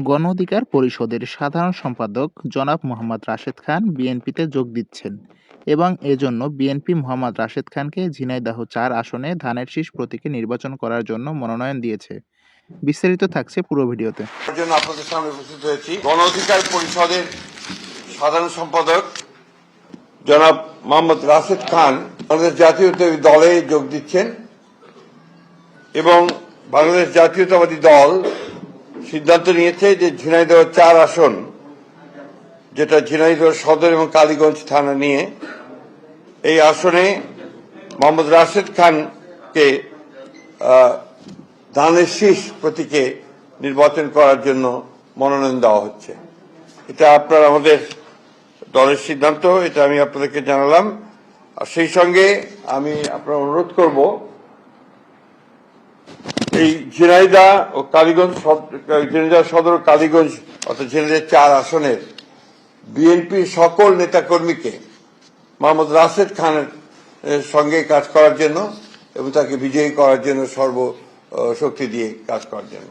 গণ অধিকার পরিষদের সাধারণ সম্পাদক জনাব মোহাম্মদ রাশেদ খান বিএনপিতে যোগ দিচ্ছেন এবং এজন্য বিএনপি মোহাম্মদ রাশেদ খানকে ঝিনাইদহ-৪ আসনে ধানের শীষ প্রতীকে নির্বাচন করার জন্য মনোনয়ন দিয়েছে। বিস্তারিত থাকছে পুরো ভিডিওতে। জন্য আপনাদের সামনে উপস্থিত হয়েছি গণ অধিকার পরিষদের সাধারণ সম্পাদক জনাব মোহাম্মদ রাশেদ খান বাংলাদেশ জাতীয়তাবাদী দলে যোগ দিচ্ছেন এবং বাংলাদেশ জাতীয়তাবাদী দল সিদ্ধান্ত নিয়েছে যে ঝিনাইদহ-৪ আসন, যেটা ঝিনাইদহ সদর এবং কালীগঞ্জ থানা নিয়ে, এই আসনে মোহাম্মদ রাশেদ খানকে ধানের শীষ প্রতীকে নির্বাচন করার জন্য মনোনয়ন দেওয়া হচ্ছে। এটা আপনার আমাদের দলের সিদ্ধান্ত, এটা আমি আপনাদেরকে জানালাম। আর সেই সঙ্গে আমি আপনার অনুরোধ করব, এই ঝিনাইদহ ও কালীগঞ্জ, ঝিনাইদহ সদর ও কালীগঞ্জ অর্থাৎ ঝিনাইদহ-৪ আসনের বিএনপির সকল নেতাকর্মীকে মোহাম্মদ রাশেদ খানের সঙ্গে কাজ করার জন্য এবং তাকে বিজয়ী করার জন্য সর্বশক্তি দিয়ে কাজ করার জন্য।